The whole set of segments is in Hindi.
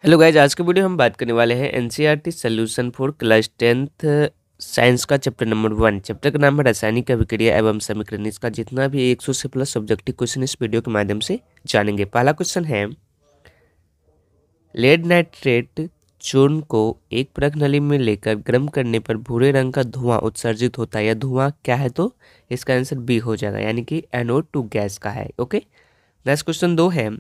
हेलो गाइज, आज के वीडियो हम बात करने वाले हैं NCERT solution for class 10th science का चैप्टर नंबर 1। चैप्टर का नाम है रासायनिक अभिक्रिया एवं समीकरण। इसका जितना भी 100 से प्लस सब्जेक्टिव क्वेश्चन इस वीडियो के माध्यम से जानेंगे। पहला क्वेश्चन है, लेड नाइट्रेट चूर्ण को एक परख नली में लेकर गर्म करने पर भूरे रंग का धुआं उत्सर्जित होता है। यह धुआं क्या है? तो इसका आंसर बी हो जाएगा, यानी कि NO2 गैस का है। ओके, नेक्स्ट क्वेश्चन 2 है,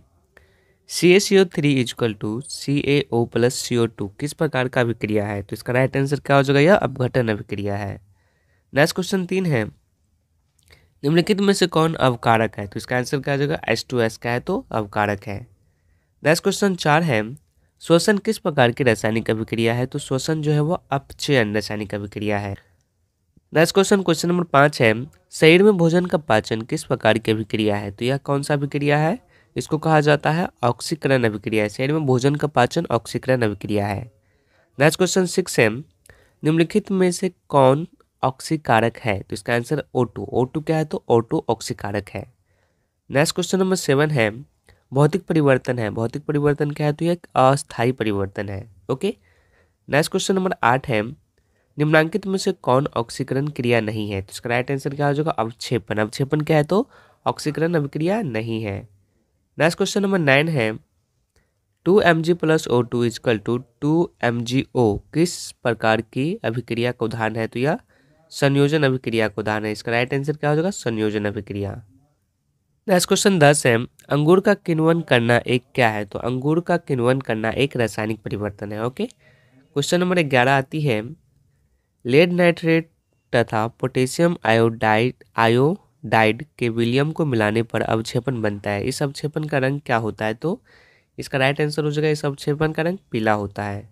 CaCO3 is equal to CaO plus CO2 किस प्रकार का अभिक्रिया है? तो इसका राइट आंसर क्या हो जाएगा? यह अपघटन अभिक्रिया है। नेक्स्ट क्वेश्चन 3 है, निम्नलिखित में से कौन अवकारक है? तो इसका आंसर क्या हो जाएगा? H2S का है, तो अवकारक है। नेक्स्ट क्वेश्चन 4 है, श्वसन किस प्रकार की रासायनिक अभिक्रिया है? तो श्वसन जो है वो अपचयन रासायनिक अभिक्रिया है। नेक्स्ट क्वेश्चन नंबर 5 है, शरीर में भोजन का पाचन किस प्रकार की अभिक्रिया है? तो यह कौन सा अभिक्रिया है? इसको कहा जाता है ऑक्सीकरण अभिक्रिया है। शरीर में भोजन का पाचन ऑक्सीकरण अभिक्रिया है। नेक्स्ट क्वेश्चन 6 है, निम्नलिखित में से कौन ऑक्सीकारक है? तो इसका आंसर O2। O2 क्या है? तो O2 ऑक्सीकारक है। नेक्स्ट क्वेश्चन नंबर 7 है, भौतिक परिवर्तन है। भौतिक परिवर्तन क्या है? तो यह एक अस्थायी परिवर्तन है। ओके, नेक्स्ट क्वेश्चन नंबर 8 है, निम्नांकित में से कौन ऑक्सीकरण क्रिया नहीं है? तो इसका राइट आंसर क्या हो जाएगा? अवक्षेपण। अवक्षेपण क्या है? तो ऑक्सीकरण अभिक्रिया नहीं है। नेक्स्ट क्वेश्चन नंबर 9 है, 2Mg plus O2 is equal to 2MgO किस प्रकार की अभिक्रिया का उदाहरण है? तो यह संयोजन अभिक्रिया का उदाहरण है। इसका राइट आंसर क्या हो जाएगा? संयोजन अभिक्रिया। नेक्स्ट क्वेश्चन 10 है, अंगूर का किण्वन करना एक क्या है? तो अंगूर का किण्वन करना एक रासायनिक परिवर्तन है। ओके, क्वेश्चन नंबर 11 आती है, लेड नाइट्रेट तथा पोटेशियम आयोडाइड के विलियम को मिलाने पर अवक्षेपण बनता है। इस अवक्षेपण का रंग क्या होता है? तो इसका राइट आंसर हो जाएगा, इस अवक्षेपण का रंग पीला होता है।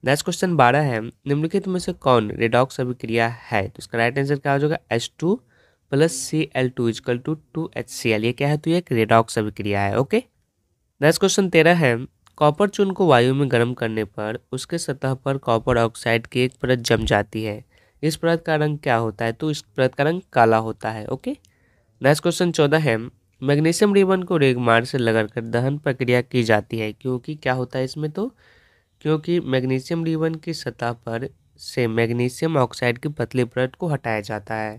नेक्स्ट क्वेश्चन 12 है, निम्नलिखित में से कौन रेडॉक्स अभिक्रिया है? तो इसका राइट आंसर क्या हो जाएगा? H2 plus Cl2 is equal to 2HCl। ये क्या है? तो ये एक रेडॉक्स अभिक्रिया है। ओके, नेक्स्ट क्वेश्चन 13 है, कॉपर चूर्ण को वायु में गर्म करने पर उसके सतह पर कॉपर ऑक्साइड की एक परत जम जाती है। इस परत का रंग क्या होता है? तो इस परत का रंग काला होता है। ओके, नेक्स्ट क्वेश्चन 14 है, मैग्नीशियम रिबन को रेगमार से लगाकर दहन प्रक्रिया की जाती है, क्योंकि क्या होता है इसमें? तो क्योंकि मैग्नीशियम रिबन की सतह पर से मैग्नीशियम ऑक्साइड की पतली परत को हटाया जाता है।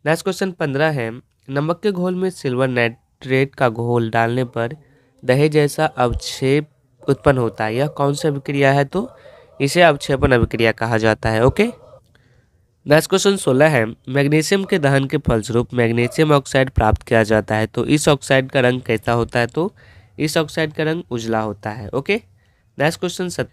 नेक्स्ट क्वेश्चन 15 है, नमक के घोल में सिल्वर नाइट्रेट का घोल डालने पर दही जैसा अवक्षेप उत्पन्न होता है। यह कौन सी अभिक्रिया है? तो इसे अवक्षेपण अभिक्रिया कहा जाता है। ओके, नेक्स्ट क्वेश्चन 16 है, मैग्नीशियम के दहन के फलस्वरूप मैग्नीशियम ऑक्साइड प्राप्त किया जाता है। तो इस ऑक्साइड का रंग कैसा होता है? तो इस ऑक्साइड का रंग उजला होता है। ओके, नेक्स्ट क्वेश्चन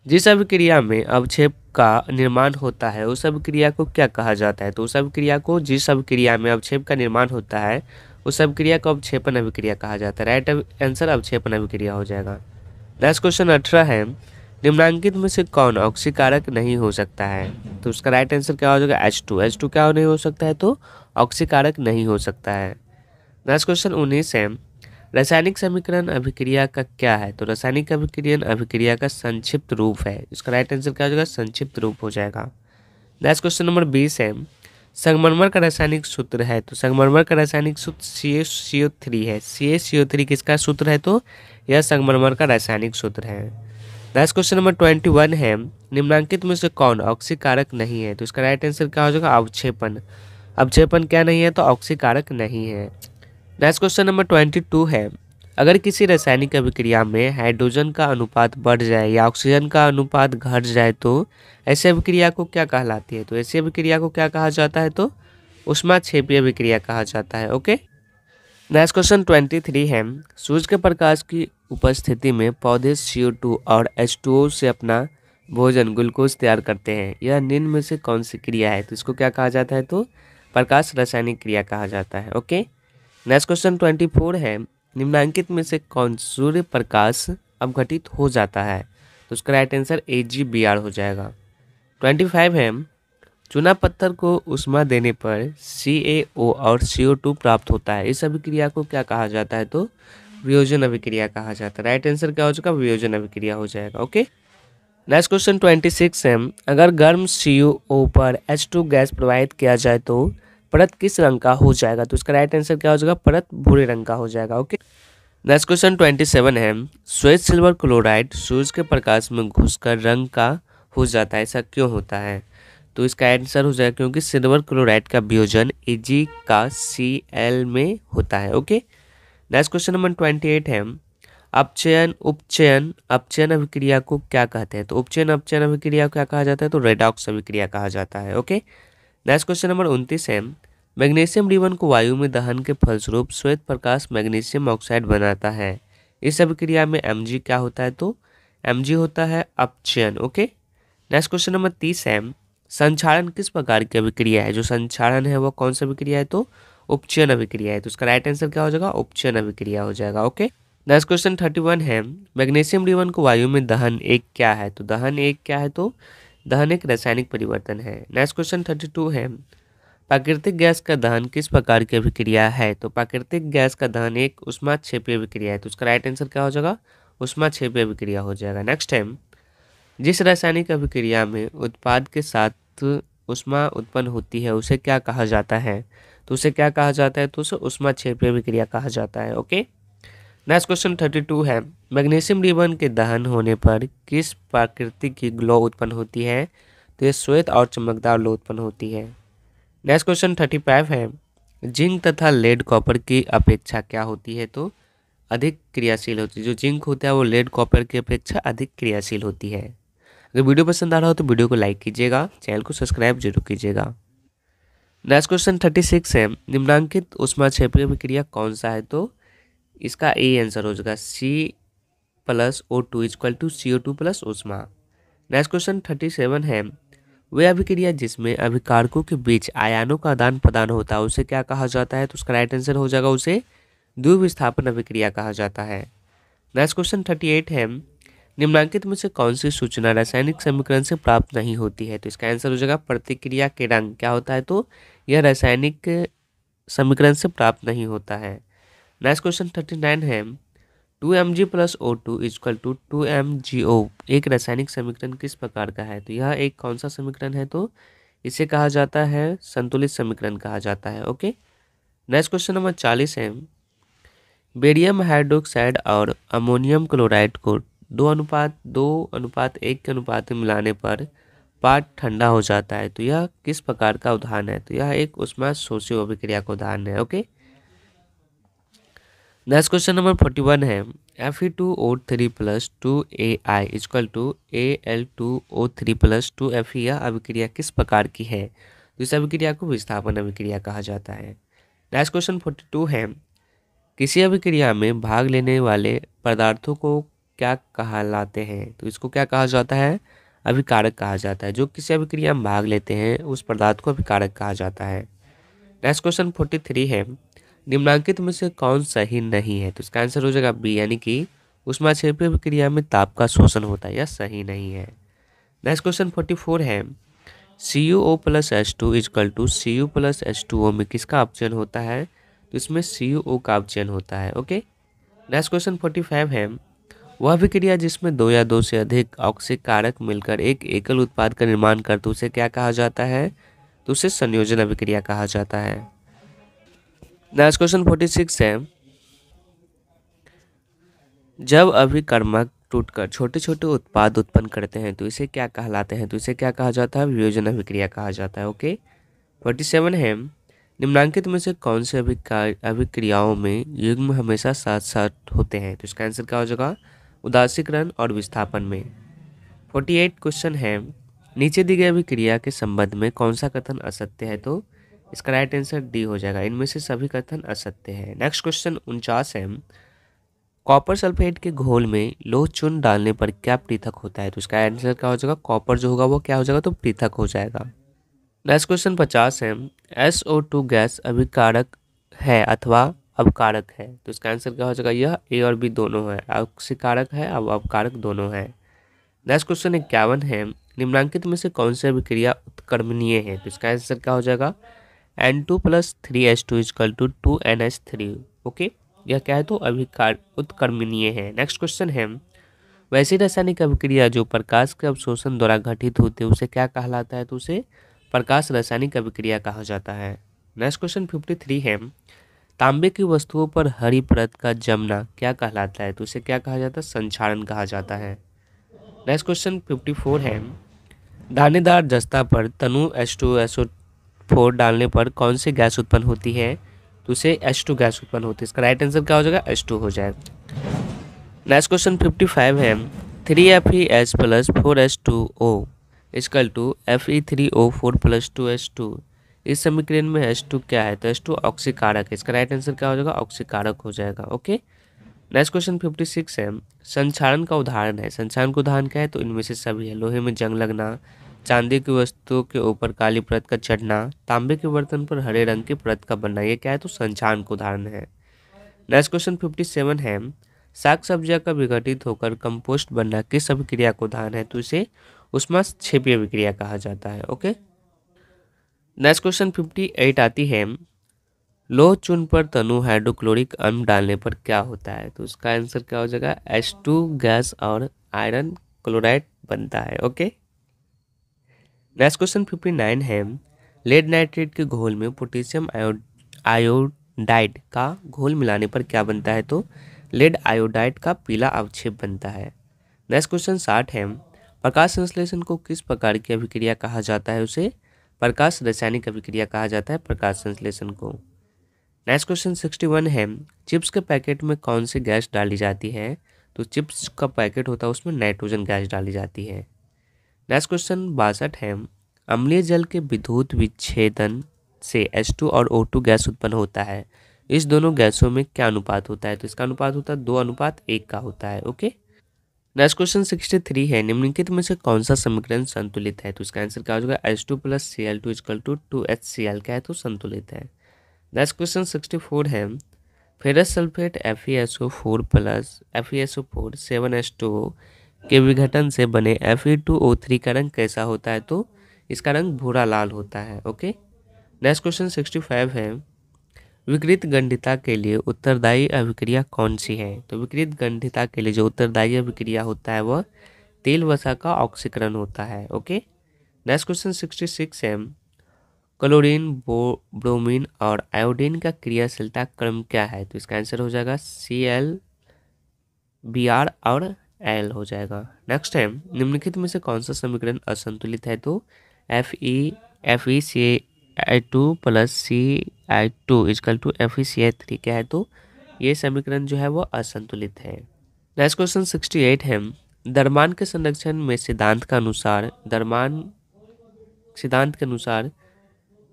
जिस अभिक्रिया में अवक्षेप का निर्माण होता है उस अभिक्रिया को क्या कहा जाता है? तो उस अभिक्रिया को, जिस अभिक्रिया में अवक्षेप का निर्माण होता है उस अभिक्रिया को अवक्षेपण अभिक्रिया कहा जाता है। राइट आंसर अवक्षेपण अभिक्रिया हो जाएगा। नेक्स्ट क्वेश्चन 18 है, निम्नांकित में से कौन ऑक्सीकारक नहीं हो सकता है? तो उसका राइट आंसर क्या हो जाएगा? H2 क्या नहीं हो सकता है? तो ऑक्सीकारक नहीं हो सकता है। नेक्स्ट क्वेश्चन 19 है, रासायनिक समीकरण अभिक्रिया का क्या है? तो रासायनिक अभिक्रियन अभिक्रिया का संक्षिप्त रूप है। इसका राइट आंसर क्या हो जाएगा? संक्षिप्त रूप हो जाएगा। नेक्स्ट क्वेश्चन नंबर 20 है, संगमरमर का रासायनिक सूत्र है। तो संगमरमर का रासायनिक सूत्र CaCO3 है। CaCO3 किसका सूत्र है? तो यह संगमरमर का रासायनिक सूत्र है। नेक्स्ट क्वेश्चन नंबर 21 है, निम्नांकित में से कौन ऑक्सीकारक नहीं है? तो इसका राइट आंसर क्या हो जाएगा? अवक्षेपण। अवक्षेपण क्या नहीं है? तो ऑक्सीकारक नहीं है। नेक्स्ट क्वेश्चन नंबर 22 है, अगर किसी रासायनिक अभिक्रिया में हाइड्रोजन का अनुपात बढ़ जाए या ऑक्सीजन का अनुपात घट जाए तो ऐसी अभिक्रिया को क्या कहलाती है? तो ऐसी अभिक्रिया को क्या कहा जाता है? तो ऊष्माक्षेपीय अभिक्रिया कहा जाता है। ओके, नेक्स्ट क्वेश्चन 23 है, सूर्य के प्रकाश की उपस्थिति में पौधे CO2 और H2O से अपना भोजन ग्लूकोज तैयार करते हैं। यह निम्न में से कौन सी क्रिया है? तो इसको क्या कहा जाता है? तो प्रकाश रासायनिक क्रिया कहा जाता है। ओके, नेक्स्ट क्वेश्चन 24 है, निम्नांकित में से कौन सूर्य प्रकाश अपघटित हो जाता है? तो उसका राइट आंसर AgBr हो जाएगा। 25 है, चूना पत्थर को उष्मा देने पर CaO और CO2 प्राप्त होता है। इस अभिक्रिया को क्या कहा जाता है? तो वियोजन अभिक्रिया कहा जाता है। राइट आंसर क्या हो जाएगा? वियोजन अभिक्रिया हो जाएगा। ओके, नेक्स्ट क्वेश्चन 26 है, अगर गर्म CO पर H2 गैस प्रवाहित किया जाए तो परत किस रंग का हो जाएगा? तो इसका राइट आंसर क्या हो जाएगा? परत भूरे रंग का हो जाएगा। ओके, नेक्स्ट क्वेश्चन 27 है, श्वेत सिल्वर क्लोराइड सूरज के प्रकाश में घुसकर रंग का हो जाता है, ऐसा क्यों होता है? तो इसका आंसर हो जाएगा क्योंकि सिल्वर क्लोराइड का वियोजन Ag का Cl में होता है। ओके, नेक्स्ट क्वेश्चन नंबर 28 है, अपचयन उपचयन अपचयन अभिक्रिया को क्या कहते हैं? तो उपचयन अपचयन अभिक्रिया को क्या कहा जाता है? तो रेडॉक्स अभिक्रिया कहा जाता है। ओके, नेक्स्ट क्वेश्चन नंबर 29 है, मैग्नीशियम रिबन को वायु में दहन के फलस्वरूप श्वेत प्रकाश मैग्नीशियम ऑक्साइड बनाता है, इस अभिक्रिया में Mg क्या होता है? तो Mg होता है अपचयन। ओके, नेक्स्ट क्वेश्चन नंबर 30 है, संक्षारण किस प्रकार की अभिक्रिया है? जो संक्षारण है वो कौन सी अभिक्रिया है? तो उपचयन अभिक्रिया है। तो इसका राइट आंसर क्या हो जाएगा? उपचयन अभिक्रिया हो जाएगा। ओके, नेक्स्ट क्वेश्चन 31 है, मैग्नीशियम रिबन को वायु में दहन एक क्या है? तो दहन एक क्या है? तो दहन एक रासायनिक परिवर्तन है। नेक्स्ट क्वेश्चन 32 है, प्राकृतिक गैस का दहन किस प्रकार की अभिक्रिया है? तो प्राकृतिक गैस का दहन एक ऊष्माक्षेपी अभिक्रिया है। तो उसका राइट आंसर क्या हो जाएगा? ऊष्माक्षेपी अभिक्रिया हो जाएगा। नेक्स्ट है, जिस रासायनिक अभिक्रिया में उत्पाद के साथ ऊष्मा उत्पन्न होती है उसे क्या कहा जाता है? तो उसे क्या कहा जाता है? तो उसे ऊष्माक्षेपी अभिक्रिया कहा जाता है। ओके, नेक्स्ट क्वेश्चन 32 है, मैग्नीशियम रिबन के दहन होने पर किस प्रकृति की ग्लो उत्पन्न होती है? तो ये श्वेत और चमकदार लो उत्पन्न होती है। नेक्स्ट क्वेश्चन 35 है, जिंक तथा लेड कॉपर की अपेक्षा क्या होती है? तो अधिक क्रियाशील होती है। जो जिंक होता है वो लेड कॉपर की अपेक्षा अधिक क्रियाशील होती है। अगर वीडियो पसंद आ रहा हो तो वीडियो को लाइक कीजिएगा, चैनल को सब्सक्राइब जरूर कीजिएगा। नेक्स्ट क्वेश्चन 36 है, निम्नांकित ऊष्माक्षेपी अभिक्रिया कौन सा है? तो इसका ए आंसर हो जाएगा C+O2 = CO2 प्लस ऊष्मा। नेक्स्ट क्वेश्चन 37 है, वह अभिक्रिया जिसमें अभिकारकों के बीच आयनों का आदान प्रदान होता है उसे क्या कहा जाता है? तो उसका राइट आंसर हो जाएगा उसे द्विविस्थापन अभिक्रिया कहा जाता है। नेक्स्ट क्वेश्चन 38 है, निम्नांकित में से कौन सी सूचना रासायनिक समीकरण से प्राप्त नहीं होती है? तो इसका आंसर हो जाएगा प्रतिक्रिया के रंग क्या होता है? तो यह रासायनिक समीकरण से प्राप्त नहीं होता है। नेक्स्ट क्वेश्चन 39 है, 2Mg + O2 = 2MgO एक रासायनिक समीकरण किस प्रकार का है? तो यह एक कौन सा समीकरण है? तो इसे कहा जाता है संतुलित समीकरण कहा जाता है। ओके, नेक्स्ट क्वेश्चन नंबर 40 है, बेरियम हाइड्रोक्साइड और अमोनियम क्लोराइड को 2:1 के अनुपात में मिलाने पर पाठ ठंडा हो जाता है, तो यह किस प्रकार का उदाहरण है? तो यह एक ऊष्माशोषी अभिक्रिया का उदाहरण है। ओके, नेक्स्ट क्वेश्चन नंबर 41 है, Fe2O3 + 2Ai = Al2O3 + 2Fe यह अभिक्रिया किस प्रकार की है? तो इस अभिक्रिया को विस्थापन अभिक्रिया कहा जाता है। नेक्स्ट क्वेश्चन 42 है, किसी अभिक्रिया में भाग लेने वाले पदार्थों को क्या कहलाते हैं? तो इसको क्या कहा जाता है? अभिकारक कहा जाता है। जो किसी अभिक्रिया में भाग लेते हैं उस पदार्थ को अभिकारक कहा जाता है। नेक्स्ट क्वेश्चन 43 है, निम्नांकित में से कौन सही नहीं है? तो इसका आंसर हो जाएगा बी, यानी कि ऊष्माक्षेपी अभिक्रिया में ताप का शोषण होता है, यह सही नहीं है। नेक्स्ट क्वेश्चन 44 है, CuO + H2 = Cu + H2O में किसका अपचयन होता है? तो इसमें CuO का अपचयन होता है। ओके, नेक्स्ट क्वेश्चन 45 है, वह अभिक्रिया जिसमें दो या दो से अधिक ऑक्सीय कारक मिलकर एक एकल उत्पाद का निर्माण करते उसे क्या कहा जाता है? तो उसे संयोजन अभिक्रिया कहा जाता है। नेक्स्ट क्वेश्चन 46 है, जब अभिकर्मक टूटकर छोटे छोटे उत्पाद उत्पन्न करते हैं तो इसे क्या कहलाते हैं? तो इसे क्या कहा जाता है? वियोजन अभिक्रिया कहा जाता है। ओके, 47 है, निम्नांकित में से कौन से अभिक्रियाओं में युग्म हमेशा साथ साथ होते हैं? तो इसका आंसर क्या हो जाएगा? उदासीकरण और विस्थापन में। 48 क्वेश्चन है, नीचे दी गई अभिक्रिया के संबंध में कौन सा कथन असत्य है? तो इसका राइट आंसर डी हो जाएगा, इनमें से सभी कथन असत्य है। नेक्स्ट क्वेश्चन 49 है, कॉपर सल्फेट के घोल में लोह चूर्ण डालने पर क्या पृथक होता है? तो इसका आंसर क्या हो जाएगा? कॉपर जो होगा वो क्या हो जाएगा? तो पृथक हो जाएगा। नेक्स्ट क्वेश्चन 50 है, SO2 गैस अभिकारक है अथवा अपकारक है? तो इसका आंसर क्या हो जाएगा? यह ए और बी दोनों है, ऑक्सीकारक है और अपकारक दोनों है। नेक्स्ट क्वेश्चन 51 है, निम्नांकित में से कौन सी अभिक्रिया उत्क्रमणीय है? तो इसका आंसर क्या हो जाएगा? N2 + 3H2 = 2NH3। ओके, यह क्या है? तो अभिकार उत्क्रमणीय है। नेक्स्ट क्वेश्चन है, वैसी रासायनिक अभिक्रिया जो प्रकाश के अवशोषण द्वारा घटित होती है उसे क्या कहलाता है? तो उसे प्रकाश रासायनिक अभिक्रिया कहा जाता है। नेक्स्ट क्वेश्चन 53 है, तांबे की वस्तुओं पर हरी परत का जमना क्या कहलाता है? तो उसे क्या कहा जाता है? संक्षारण कहा जाता है। नेक्स्ट क्वेश्चन 54 है, दानेदार जस्ता पर तनु H2SO4 डालने पर कौन सी गैस उत्पन्न होती है? तो उसे H2 गैस उत्पन्न होती है। इसका राइट आंसर क्या हो जाएगा? H2 हो जाएगा। नेक्स्ट क्वेश्चन 55 है, 3FeH plus 4H2O is equal to Fe3O4 plus 2H2। इस समीकरण में H2 क्या है? तो H2 ऑक्सीकारक है। इसका राइट आंसर क्या हो जाएगा? ऑक्सीकारक हो जाएगा। ओके। नेक्स्ट क्वेश्चन 56 है, संक्षारण का उदाहरण है। संक्षारण का उदाहरण क्या है? तो इनमें से सभी है। लोहे में जंग लगना, चांदी की वस्तु के ऊपर काली परत का चढ़ना, तांबे के बर्तन पर हरे रंग की परत का बनना, ये क्या है? तो संक्षारण का उदाहरण है। नेक्स्ट क्वेश्चन 57 है, साग सब्जियां का विघटित होकर कंपोस्ट बनना किस अभिक्रिया का उदाहरण है? तो इसे ऊष्माक्षेपीय अभिक्रिया कहा जाता है। ओके। नेक्स्ट क्वेश्चन 58 आती है, लोह चूर्ण पर तनु हाइड्रोक्लोरिक अम्ल डालने पर क्या होता है? तो उसका आंसर क्या हो जाएगा? H2 गैस और आयरन क्लोराइड बनता है। ओके। नेक्स्ट क्वेश्चन 59 है, लेड नाइट्रेट के घोल में पोटेशियम आयोडाइड का घोल मिलाने पर क्या बनता है? तो लेड आयोडाइड का पीला अवक्षेप बनता है। नेक्स्ट क्वेश्चन 60 है, प्रकाश संश्लेषण को किस प्रकार की अभिक्रिया कहा जाता है? उसे प्रकाश रासायनिक अभिक्रिया कहा जाता है प्रकाश संश्लेषण को। नेक्स्ट क्वेश्चन 61 है, चिप्स के पैकेट में कौन सी गैस डाली जाती है? तो चिप्स का पैकेट होता है उसमें नाइट्रोजन गैस डाली जाती है। नेक्स्ट क्वेश्चन 62 है, अम्लीय जल के विद्युत विच्छेदन से H2 और O2 गैस उत्पन्न होता है। इस दोनों गैसों में क्या अनुपात होता है? तो इसका अनुपात होता है 2:1 का होता है। ओके। नेक्स्ट क्वेश्चन 63 है, निम्नलिखित में से कौन सा समीकरण संतुलित है? तो इसका आंसर क्या हो जाएगा? H2 plus Cl2 equal to 2HCl क्या है? तो संतुलित है। नेक्स्ट क्वेश्चन 64 है, ferrous sulphate FeSO4 plus FeSO4 7H2O के विघटन से बने Fe2O3 का रंग कैसा होता है? तो इसका रंग भूरा लाल होता है। ओके। नेक्स्ट क्वेश्चन 65 है, विकृत गंधिता के लिए उत्तरदायी अभिक्रिया कौन सी है? तो विकृत गंधिता के लिए जो उत्तरदायी अभिक्रिया होता है वह तेल वसा का ऑक्सीकरण होता है। ओके। नेक्स्ट क्वेश्चन 66 है, क्लोरीन ब्रोमीन और आयोडीन का क्रियाशीलता क्रम क्या है? तो इसका आंसर हो जाएगा Cl Br और L हो जाएगा। नेक्स्ट है, निम्नलिखित में से कौन सा समीकरण असंतुलित है? तो FeCl2 plus Ci2 is equal to FeCl3 क्या है? तो ये समीकरण जो है वो असंतुलित है। नेक्स्ट क्वेश्चन 68 है, द्रव्यमान के संरक्षण में सिद्धांत के अनुसार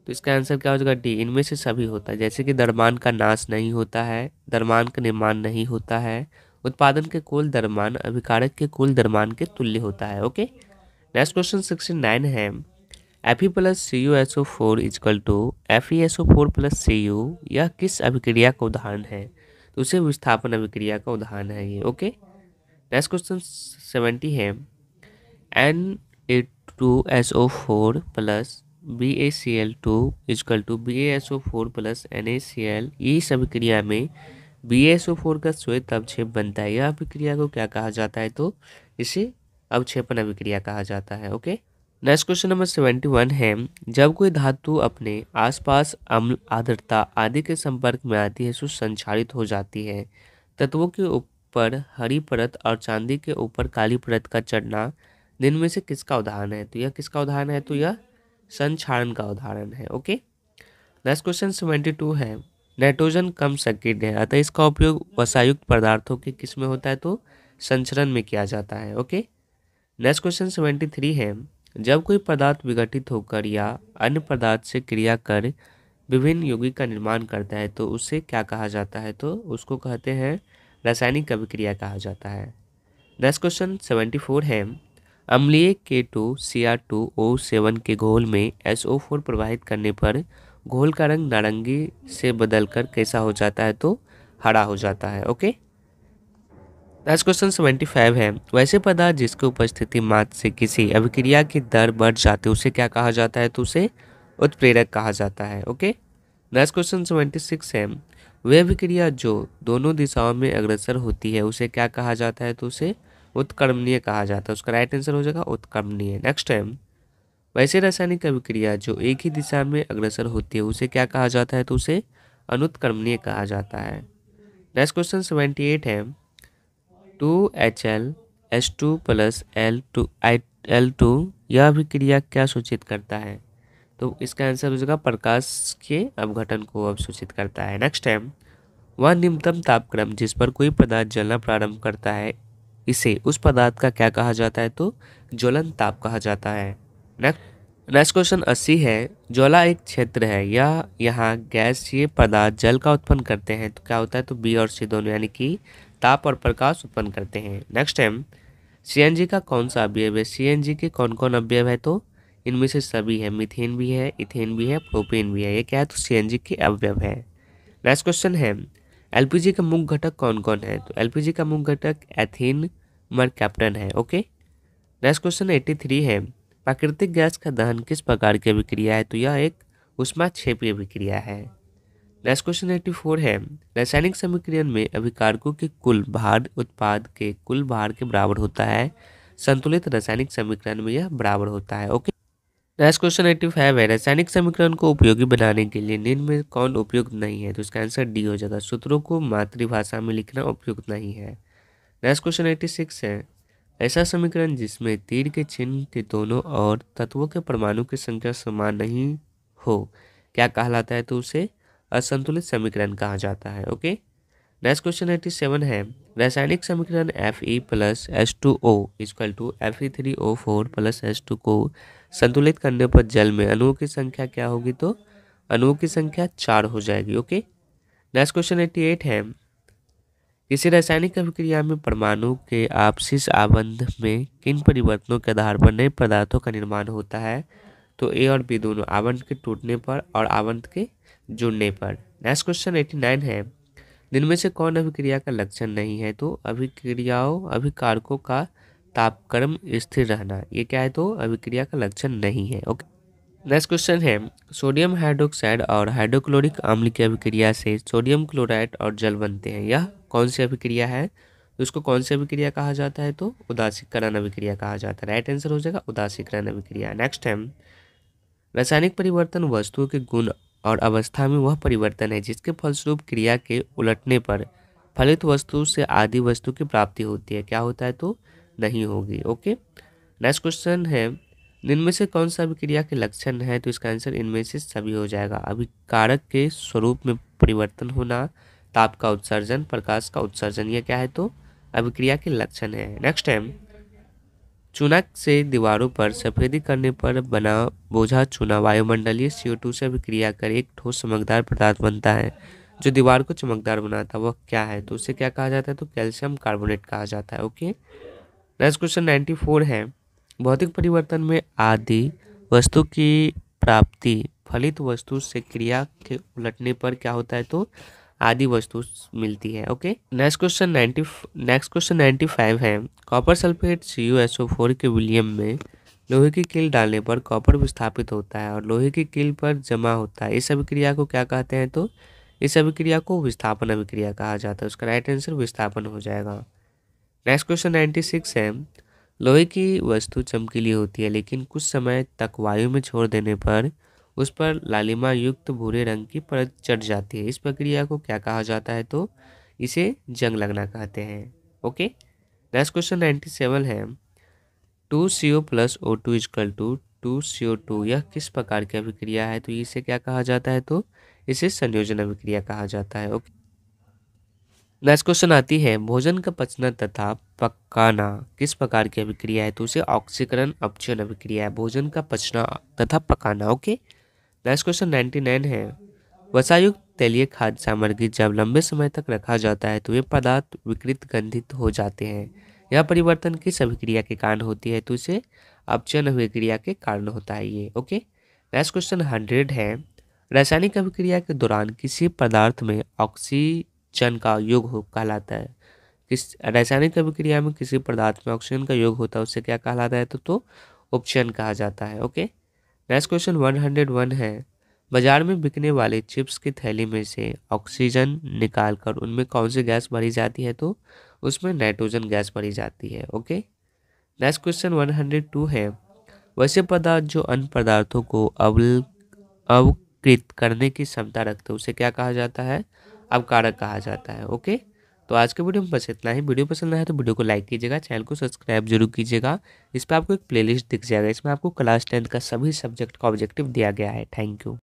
तो इसका आंसर क्या हो जाएगा? डी, इनमें से सभी होता है। जैसे कि द्रव्यमान का नाश नहीं होता है, द्रव्यमान का निर्माण नहीं होता है, उत्पादन के कुल द्रव्यमान अभिकारक के कुल द्रव्यमान के तुल्य होता है। ओके। नेक्स्ट क्वेश्चन 69 है, Fe plus CuSO4 equal to FeSO4 plus Cu यह किस अभिक्रिया का उदाहरण है? तो उसे विस्थापन अभिक्रिया का उदाहरण है ये। ओके। नेक्स्ट क्वेश्चन 70 है, Na2SO4 plus BaCl2 equal to BaSO4 plus NaCl। इस अभिक्रिया में BaSO4 का श्वेत अवक्षेप बनता है। यह अभिक्रिया को क्या कहा जाता है? तो इसे अवक्षेपण अभिक्रिया कहा जाता है। ओके। नेक्स्ट क्वेश्चन नंबर 71 है, जब कोई धातु अपने आसपास अम्ल आर्द्रता आदि के संपर्क में आती है तो संक्षारित हो जाती है। तत्वों के ऊपर हरी परत और चांदी के ऊपर काली परत का चढ़ना दिन में से किसका उदाहरण है? तो यह किसका उदाहरण है? तो यह संक्षारण का उदाहरण है। ओके। नेक्स्ट क्वेश्चन 72 है, नाइट्रोजन कम संकीर्ण है अतः इसका उपयोग वसायुक्त पदार्थों के किस में होता है? तो संचरण में किया जाता है। ओके। नेक्स्ट क्वेश्चन 73 है, जब कोई पदार्थ विघटित होकर या अन्य पदार्थ से क्रिया कर विभिन्न यौगिक का निर्माण करता है तो उसे क्या कहा जाता है? तो उसको कहते हैं रासायनिक अभिक्रिया कहा जाता है। नेक्स्ट क्वेश्चन 74 है, अम्लीय K2Cr2O7 के घोल में SO4 प्रवाहित करने पर घोल का रंग नारंगी से बदलकर कैसा हो जाता है? तो हरा हो जाता है। ओके। नेक्स्ट क्वेश्चन 75 है, वैसे पदार्थ जिसकी उपस्थिति मात्र से किसी अभिक्रिया की दर बढ़ जाती है उसे क्या कहा जाता है? तो उसे उत्प्रेरक कहा जाता है। ओके। नेक्स्ट क्वेश्चन 76 है, वह अभिक्रिया जो दोनों दिशाओं में अग्रसर होती है उसे क्या कहा जाता है? तो उसे उत्क्रमणीय कहा जाता है। उसका राइट आंसर हो जाएगा उत्क्रमणीय। नेक्स्ट है, वैसे रासायनिक अभिक्रिया जो एक ही दिशा में अग्रसर होती है उसे क्या कहा जाता है? तो उसे अनुत्क्रमणीय कहा जाता है। नेक्स्ट क्वेश्चन 78 है 2HL H2 प्लस L2 यह अभिक्रिया क्या सूचित करता है? तो इसका आंसर हो जाएगा प्रकाश के अपघटन को अब सूचित करता है। नेक्स्ट है वह न्यूनतम तापक्रम जिस पर कोई पदार्थ जलना प्रारंभ करता है इसे उस पदार्थ का क्या कहा जाता है? तो ज्वलन ताप कहा जाता है। नेक्स्ट क्वेश्चन 80 है ज्वाला एक क्षेत्र है या यहाँ गैसीय पदार्थ जल का उत्पन्न करते हैं तो क्या होता है? तो बी और सी दोनों यानी कि ताप और प्रकाश उत्पन्न करते हैं। नेक्स्ट है सीएनजी का कौन सा अवयव है? सीएनजी के कौन कौन अवयव है? तो इनमें से सभी है, मीथेन भी है, इथेन भी है, प्रोपेन भी है। ये क्या है? तो सीएनजी के अवयव है। नेक्स्ट क्वेश्चन है एलपीजी का मुख्य घटक कौन कौन है? तो एलपीजी का मुख्य घटक एथेन मरकैप्टन है। ओके। नेक्स्ट क्वेश्चन 83 है प्राकृतिक गैस का दहन किस प्रकार की अभिक्रिया है? तो यह एक ऊष्माक्षेपी अभिक्रिया है। नेक्स्ट क्वेश्चन 84 है रासायनिक समीकरण में अभिकारकों के कुल भार उत्पाद के कुल भार के बराबर होता है। संतुलित रासायनिक समीकरण में यह बराबर होता है। ओके। नेक्स्ट क्वेश्चन 85 है रासायनिक समीकरण को उपयोगी बनाने के लिए निम्न में कौन उपयुक्त नहीं है? तो इसका आंसर डी हो जाएगा, सूत्रों को मातृभाषा में लिखना उपयुक्त नहीं है। नेक्स्ट क्वेश्चन 86 है ऐसा समीकरण जिसमें तीर के चिन्ह के दोनों ओर तत्वों के परमाणु की संख्या समान नहीं हो क्या कहलाता है? तो उसे असंतुलित समीकरण कहा जाता है। ओके। नेक्स्ट क्वेश्चन 87 है रासायनिक समीकरण Fe plus H2O equal to Fe3O4 plus H2 को संतुलित करने पर जल में अणुओं की संख्या क्या होगी? तो अणुओं की संख्या 4 हो जाएगी। ओके। नेक्स्ट क्वेश्चन 88 है किसी रासायनिक अभिक्रिया में परमाणु के आपसी आबंध में किन परिवर्तनों के आधार पर नए पदार्थों का निर्माण होता है? तो ए और बी दोनों आबंध के टूटने पर और आबंध के जुड़ने पर। नेक्स्ट क्वेश्चन 89 है जिनमें से कौन अभिक्रिया का लक्षण नहीं है? तो अभिकारकों का तापक्रम स्थिर रहना ये क्या है? तो अभिक्रिया का लक्षण नहीं है। ओके। नेक्स्ट क्वेश्चन है सोडियम हाइड्रोक्साइड और हाइड्रोक्लोरिक अम्ल की अभिक्रिया से सोडियम क्लोराइड और जल बनते हैं। यह कौन सी अभिक्रिया है? उसको कौन सी अभिक्रिया कहा जाता है? तो उदासीकरण अभिक्रिया कहा जाता है। राइट आंसर हो जाएगा उदासीकरण अभिक्रिया। नेक्स्ट है रासायनिक परिवर्तन वस्तुओं के गुण और अवस्था में वह परिवर्तन है जिसके फलस्वरूप क्रिया के उलटने पर फलित वस्तु से आदि वस्तु की प्राप्ति होती है। क्या होता है? तो नहीं होगी। ओके। नेक्स्ट क्वेश्चन है इनमें से कौन सा अभिक्रिया के लक्षण है? तो इसका आंसर इनमें से सभी हो जाएगा। अभिकारक के स्वरूप में परिवर्तन होना, ताप का उत्सर्जन, प्रकाश का उत्सर्जन ये क्या है? तो अभिक्रिया के लक्षण है। नेक्स्ट है चूना से दीवारों पर सफेदी करने पर बना बोझा चूना वायुमंडलीय CO2 से अभिक्रिया कर एक ठोस चमकदार पदार्थ बनता है जो दीवार को चमकदार बनाता है। वह क्या है? तो उसे क्या कहा जाता है? तो कैल्शियम कार्बोनेट कहा जाता है। ओके। नेक्स्ट क्वेश्चन 94 है भौतिक परिवर्तन में आदि वस्तु की प्राप्ति फलित वस्तु से क्रिया के उलटने पर क्या होता है? तो आदि वस्तु मिलती है। ओके। नेक्स्ट क्वेश्चन 95 है कॉपर सल्फेट CuSO4 के विलयन में लोहे की कील डालने पर कॉपर विस्थापित होता है और लोहे की कील पर जमा होता है। इस अभिक्रिया को क्या कहते हैं? तो इस अभिक्रिया को विस्थापन अभिक्रिया कहा जाता है। उसका राइट आंसर विस्थापन हो जाएगा। नेक्स्ट क्वेश्चन 96 है लोहे की वस्तु चमकीली होती है लेकिन कुछ समय तक वायु में छोड़ देने पर उस पर लालिमा युक्त भूरे रंग की परत चढ़ जाती है। इस प्रक्रिया को क्या कहा जाता है? तो इसे जंग लगना कहते हैं। ओके। नेक्स्ट क्वेश्चन 97 है 2CO plus O2 equal to 2CO2 यह किस प्रकार की अभिक्रिया है? तो इसे क्या कहा जाता है? तो इसे संयोजन अभिक्रिया कहा जाता है। ओके। नेक्स्ट क्वेश्चन आती है भोजन का पचना तथा पकाना किस प्रकार की अभिक्रिया है? तो उसे ऑक्सीकरण अपचयन अभिक्रिया है। भोजन का पचना तथा पकाना। ओके। नेक्स्ट क्वेश्चन 99 है वसायुक्त तैलीय खाद्य सामग्री जब लंबे समय तक रखा जाता है तो ये पदार्थ विकृत गंधित हो जाते हैं। यह परिवर्तन किस अभिक्रिया के कारण होती है? तो इसे अपचयन अभिक्रिया के कारण होता है ये। ओके। नेक्स्ट क्वेश्चन 100 है रासायनिक अभिक्रिया के दौरान किसी पदार्थ में ऑक्सीजन का योग हो कहलाता है। किस रासायनिक अभिक्रिया में किसी पदार्थ में ऑक्सीजन का योग होता है उससे क्या कहलाता है? तो उपचयन कहा जाता है। ओके। नेक्स्ट क्वेश्चन 101 है बाजार में बिकने वाले चिप्स की थैली में से ऑक्सीजन निकालकर उनमें कौन सी गैस भरी जाती है? तो उसमें नाइट्रोजन गैस भरी जाती है। ओके। नेक्स्ट क्वेश्चन 102 है वैसे पदार्थ जो अन्य पदार्थों को कृत करने की क्षमता रखते हैं उसे क्या कहा जाता है? अवकारक कहा जाता है। ओके, तो आज के वीडियो में बस इतना ही। वीडियो पसंद आया तो वीडियो को लाइक कीजिएगा, चैनल को सब्सक्राइब जरूर कीजिएगा। इस पर आपको एक प्लेलिस्ट दिख जाएगा, इसमें आपको क्लास 10 का सभी सब्जेक्ट का ऑब्जेक्टिव दिया गया है। Thank you.